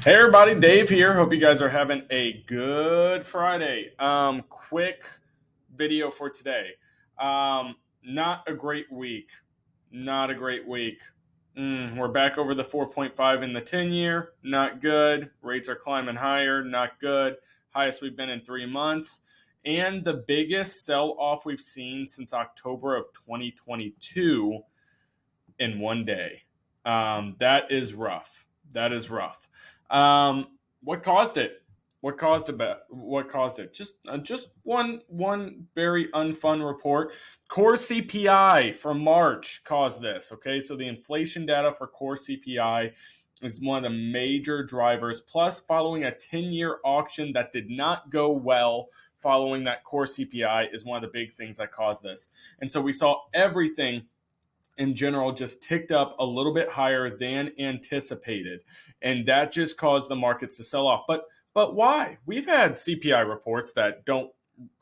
Hey everybody, Dave here. Hope you guys are having a good Friday. Quick video for today. Not a great week. Not a great week. We're back over the 4.5 in the 10-year. Not good. Rates are climbing higher. Not good. Highest we've been in 3 months. And the biggest sell-off we've seen since October of 2022 in one day. That is rough. That is rough. What caused it? What caused it? What caused it? Just one very unfun report. Core CPI from March caused this. Okay, so the inflation data for core CPI is one of the major drivers. Plus, following a 10-year auction that did not go well, following that core CPI is one of the big things that caused this. And so we saw everything in general just ticked up a little bit higher than anticipated, and that just caused the markets to sell off. But why? We've had CPI reports that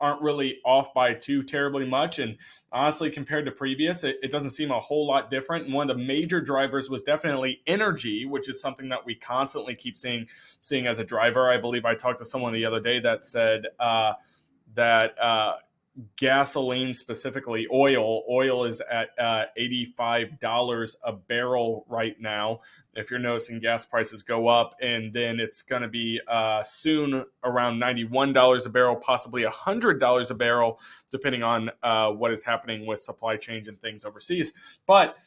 aren't really off by too terribly much, and honestly, compared to previous, it doesn't seem a whole lot different. And one of the major drivers was definitely energy, which is something that we constantly keep seeing as a driver. I believe I talked to someone the other day that said that gasoline, specifically oil is at $85 a barrel right now. If you're noticing, gas prices go up, and then it's going to be soon around $91 a barrel, possibly $100 a barrel, depending on what is happening with supply chains and things overseas. But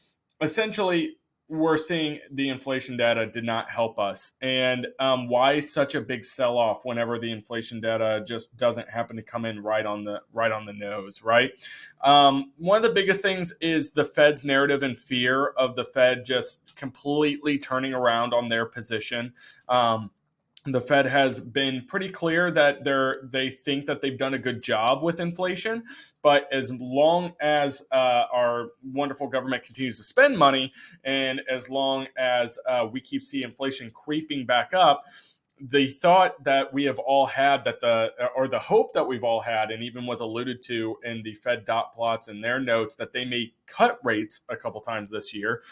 essentially, we're seeing the inflation data did not help us. And why such a big sell-off whenever the inflation data just doesn't happen to come in right on the nose, right? One of the biggest things is the Fed's narrative and fear of the Fed just completely turning around on their position. The Fed has been pretty clear that they think that they've done a good job with inflation, but as long as our wonderful government continues to spend money, and as long as we keep seeing inflation creeping back up, the thought that we have all had the hope that we've all had, and even was alluded to in the Fed dot plots and their notes, that they may cut rates a couple times this year,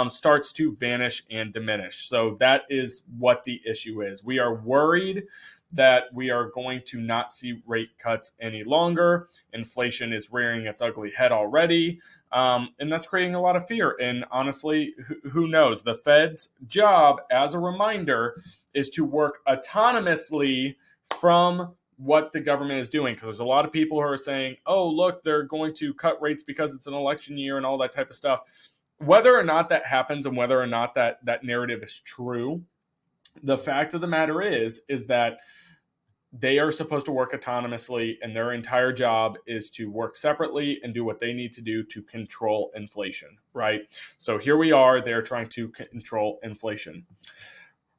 starts to vanish and diminish. So that is what the issue is. We are worried that we are going to not see rate cuts any longer. Inflation is rearing its ugly head already. And that's creating a lot of fear. And honestly, who knows? The Fed's job, as a reminder, is to work autonomously from what the government is doing. Because there's a lot of people who are saying, oh, look, they're going to cut rates because it's an election year and all that type of stuff. Whether or not that happens, and whether or not that narrative is true, the fact of the matter is that they are supposed to work autonomously, and their entire job is to work separately and do what they need to do to control inflation, right? So here we are, they're trying to control inflation.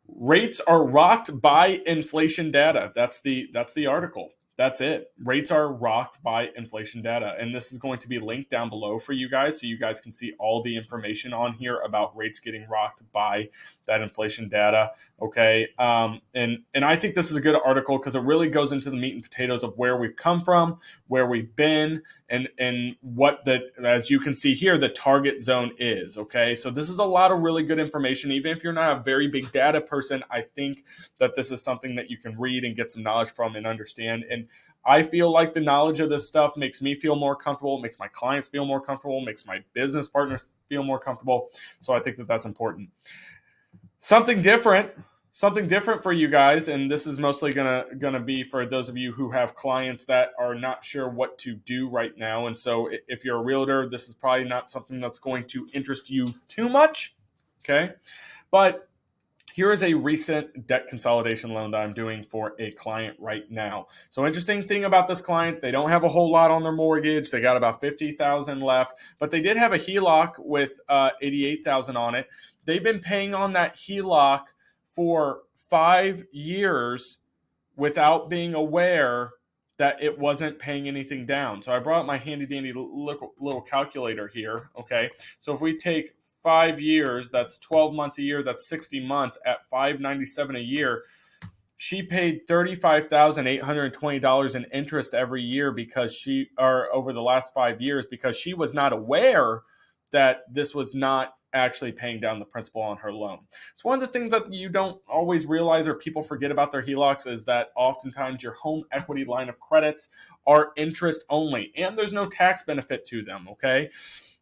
Rates are rocked by inflation data. That's the article. That's it. Rates are rocked by inflation data. And this is going to be linked down below for you guys, so you guys can see all the information on here about rates getting rocked by that inflation data. Okay. And I think this is a good article because it really goes into the meat and potatoes of where we've come from, where we've been, and what as you can see here, the target zone is. Okay. So this is a lot of really good information. Even if you're not a very big data person, I think that this is something that you can read and get some knowledge from and understand. And I feel like the knowledge of this stuff makes me feel more comfortable, makes my clients feel more comfortable, makes my business partners feel more comfortable. So I think that that's important. Something different for you guys, and this is mostly gonna be for those of you who have clients that are not sure what to do right now. And so if you're a realtor, this is probably not something that's going to interest you too much. Okay, but here is a recent debt consolidation loan that I'm doing for a client right now. So interesting thing about this client, they don't have a whole lot on their mortgage. They got about $50,000 left, but they did have a HELOC with $88,000 on it. They've been paying on that HELOC for 5 years without being aware that it wasn't paying anything down. So I brought my handy dandy little calculator here. Okay, so if we take 5 years, that's 12 months a year, that's 60 months at $597 a year. She paid $35,820 in interest every year over the last 5 years, because she was not aware that this was not actually paying down the principal on her loan. It's one of the things that you don't always realize or people forget about their HELOCs is that oftentimes your home equity line of credits are interest only and there's no tax benefit to them, okay?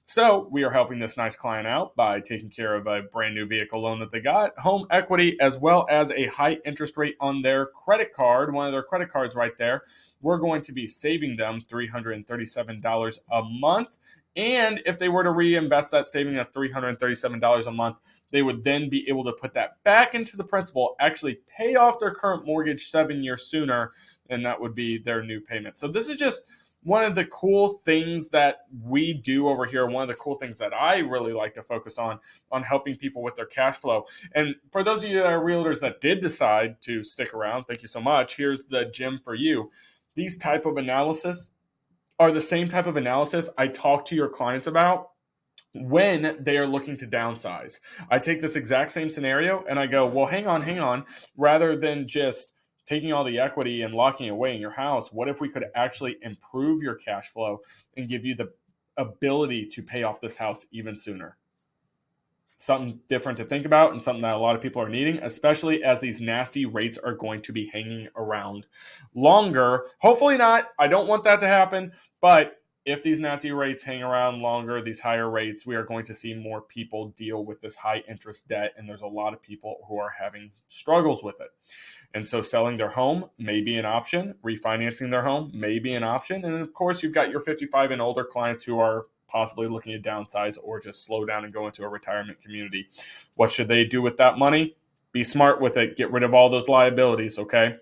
So we are helping this nice client out by taking care of a brand new vehicle loan that they got, home equity, as well as a high interest rate on their credit card, one of their credit cards right there. We're going to be saving them $337 a month. And if they were to reinvest that saving of $337 a month, they would then be able to put that back into the principal, actually pay off their current mortgage 7 years sooner, and that would be their new payment. So this is just one of the cool things that we do over here, one of the cool things that I really like to focus on helping people with their cash flow. And for those of you that are realtors that did decide to stick around, thank you so much. Here's the gem for you. These type of analysis are the same type of analysis I talk to your clients about when they are looking to downsize. I take this exact same scenario and I go, well, hang on. Rather than just taking all the equity and locking it away in your house, what if we could actually improve your cash flow and give you the ability to pay off this house even sooner? Something different to think about and something that a lot of people are needing, especially as these nasty rates are going to be hanging around longer. Hopefully not. I don't want that to happen, but if these nasty rates hang around longer, these higher rates, we are going to see more people deal with this high interest debt, and there's a lot of people who are having struggles with it. And so selling their home may be an option. Refinancing their home may be an option. And of course, you've got your 55 and older clients who are possibly looking to downsize or just slow down and go into a retirement community. What should they do with that money? Be smart with it. Get rid of all those liabilities, okay?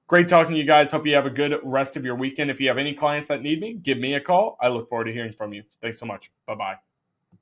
Great talking to you guys. Hope you have a good rest of your weekend. If you have any clients that need me, give me a call. I look forward to hearing from you. Thanks so much. Bye-bye.